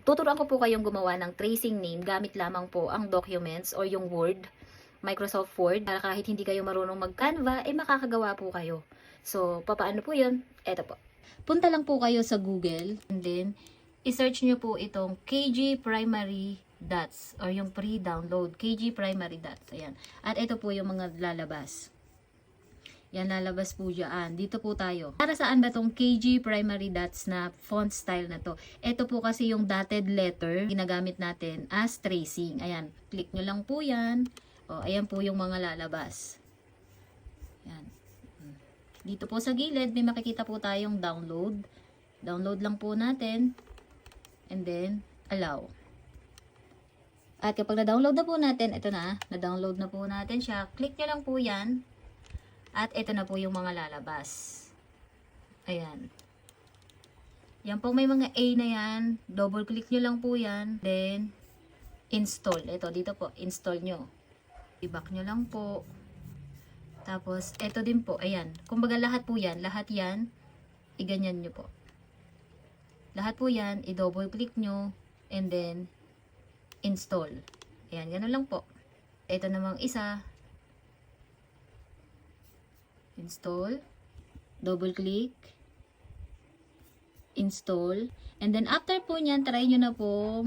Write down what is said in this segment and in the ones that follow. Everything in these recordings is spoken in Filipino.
Tuturuan ko po kayong gumawa ng tracing name gamit lamang po ang documents or yung Word, Microsoft Word, para kahit hindi kayo marunong mag-Canva, makakagawa po kayo. So, papaano po yun? Eto po. Punta lang po kayo sa Google and then, i-search nyo po itong KG Primary Dots or yung pre-download KG Primary Dots. Ayan. At ito po yung mga lalabas. Yan, lalabas po dyan. Dito po tayo. Para saan ba tong KG Primary Dots na font style na to? Ito po kasi yung dotted letter ginagamit natin as tracing. Ayan, click nyo lang po yan. O, ayan po yung mga lalabas. Yan. Dito po sa gilid, may makikita po tayong download. Download lang po natin. And then, allow. At kapag na-download na po natin, ito na-download na po natin siya. Click nyo lang po yan. At ito na po yung mga lalabas. Ayan. Yan po may mga A na yan. Double click nyo lang po yan. Then, install. Ito, dito po. Install nyo. I-back nyo lang po. Tapos, ito din po. Ayan. Kumbaga lahat po yan. Lahat yan. I-ganyan nyo po. Lahat po yan. I-double click nyo. And then, install. Ayan. Ganun lang po. Ito namang isa. Install, double click, install, and then after po nyan, try nyo na po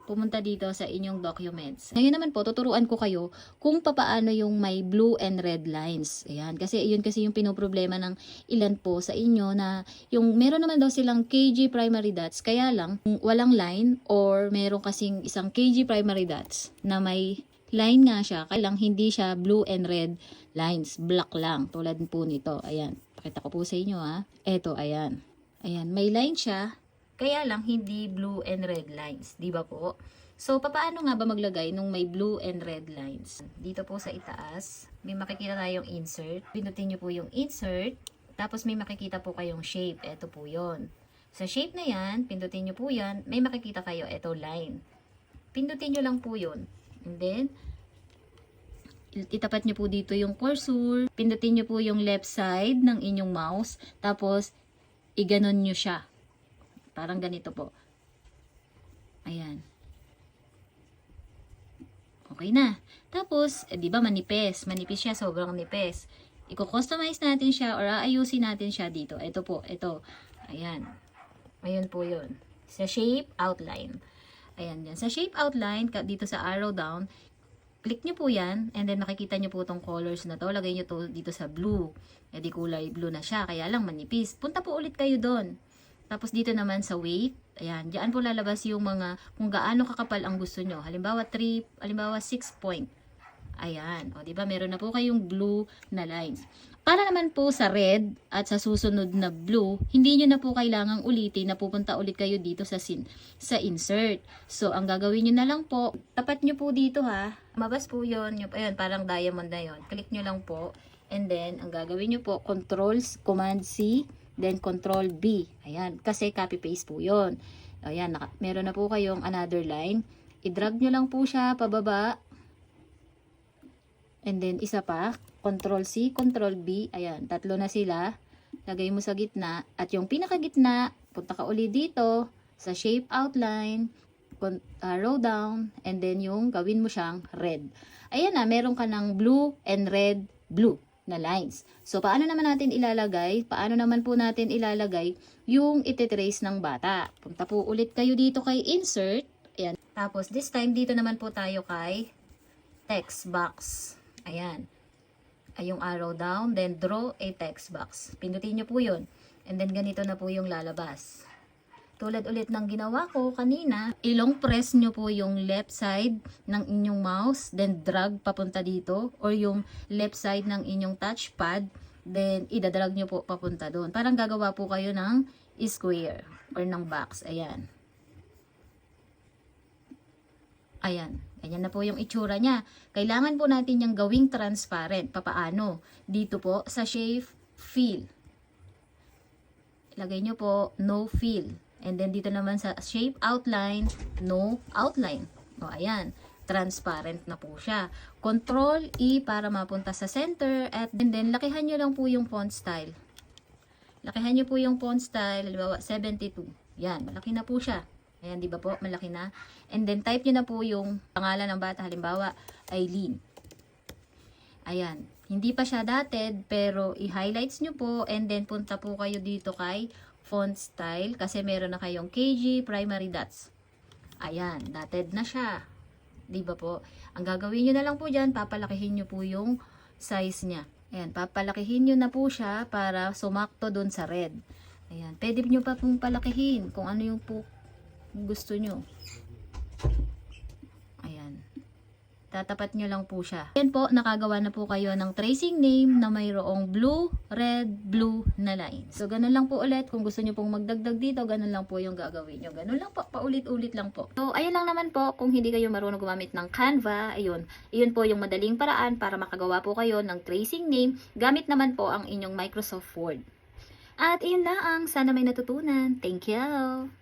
pumunta dito sa inyong documents. Ngayon naman po, tuturuan ko kayo kung papaano yung may blue and red lines. Ayan, kasi yun kasi yung pinoproblema ng ilan po sa inyo na yung meron naman daw silang KG primary dots, kaya lang walang line or meron kasing isang KG primary dots na may line nga siya, kaya lang hindi siya blue and red lines, black lang, tulad po nito. Ayan, pakita ko po sa inyo ha. Eto, ayan. Ayan, may line siya, kaya lang hindi blue and red lines, di ba po? So, papaano nga ba maglagay nung may blue and red lines? Dito po sa itaas, may makikita tayong insert. Pinutin nyo po yung insert, tapos may makikita po kayong shape. Eto po yon. Sa shape na yan, pindutin nyo po yan, may makikita kayo, eto line. Pindutin nyo lang po yun. And then, itapat nyo po dito yung cursor. Pindutin nyo po yung left side ng inyong mouse. Tapos, iganon nyo siya. Parang ganito po. Ayan. Okay na. Tapos, di ba manipis? Manipis siya, sobrang nipis. Iko-customize natin siya or aayusin natin siya dito. Ito po, ito. Ayan. Ayun po yun. Sa shape, outline. Ayan yan. Sa shape outline, dito sa arrow down, click nyo po yan, and then makikita nyo po itong colors na to. Lagay nyo to dito sa blue. E di kulay blue na siya, kaya lang manipis. Punta po ulit kayo doon. Tapos dito naman sa weight, ayan, diyan po lalabas yung mga, kung gaano kakapal ang gusto nyo. Halimbawa 6 point. Ayan, o diba, meron na po kayong blue na lines. Para naman po sa red at sa susunod na blue, hindi nyo na po kailangang ulitin na pupunta ulit kayo dito sa insert. So, ang gagawin nyo na lang po, tapat nyo po dito ha. Mabas po yun, ayun, parang diamond na yun. Click nyo lang po. And then, ang gagawin nyo po, Command C, then Control B. Ayan, kasi copy-paste po yun. Ayan, meron na po kayong another line. I-drag nyo lang po siya pababa. And then, isa pa, Control C, Control B. Ayan, tatlo na sila. Lagay mo sa gitna. At yung pinakagitna, punta ka uli dito sa shape outline, row down, and then yung gawin mo siyang red. Ayan na, meron ka ng blue and red, blue na lines. So, paano naman natin ilalagay? Paano naman po natin ilalagay yung ititrace ng bata? Punta po ulit kayo dito kay insert. Ayan. Tapos, this time, dito naman po tayo kay text box. Ayan. Ay yung arrow down, then draw a text box. Pindutin nyo po yun. And then ganito na po yung lalabas. Tulad ulit ng ginawa ko kanina, ilong press nyo po yung left side ng inyong mouse, then drag papunta dito, or yung left side ng inyong touchpad, then idadrag nyo po papunta doon. Parang gagawa po kayo ng square or ng box. Ayan. Ayan. Ganyan na po yung itsura niya. Kailangan po natin yung gawing transparent. Papaano? Dito po sa shape fill. Ilagay nyo po no fill. And then dito naman sa shape outline, no outline. O ayan. Transparent na po siya. Control E para mapunta sa center. At then lakihan nyo lang po yung font style. Lakihan nyo po yung font style. Halimbawa 72. Yan. Malaki na po siya. Ayan, di ba po? Malaki na. And then, type nyo na po yung pangalan ng bata. Halimbawa, Eileen. Ayan. Hindi pa siya dotted, pero i-highlights nyo po. And then, punta po kayo dito kay font style. Kasi meron na kayong KG primary dots. Ayan. Dotted na siya. Di ba po? Ang gagawin nyo na lang po dyan, papalakihin nyo po yung size niya. Ayan. Papalakihin nyo na po siya para sumakto dun sa red. Ayan. Pwede nyo pa pong palakihin kung ano yung po gusto nyo. Ayan. Tatapat nyo lang po siya. Ayan po, nakagawa na po kayo ng tracing name na mayroong blue, red, blue na line. So, ganun lang po ulit. Kung gusto nyo pong magdagdag dito, ganun lang po yung gagawin nyo. Ganun lang po, paulit-ulit lang po. So, ayun lang naman po, kung hindi kayo marunong gumamit ng Canva, ayun. Ayun po yung madaling paraan para makagawa po kayo ng tracing name. Gamit naman po ang inyong Microsoft Word. At ayun lang, sana may natutunan. Thank you!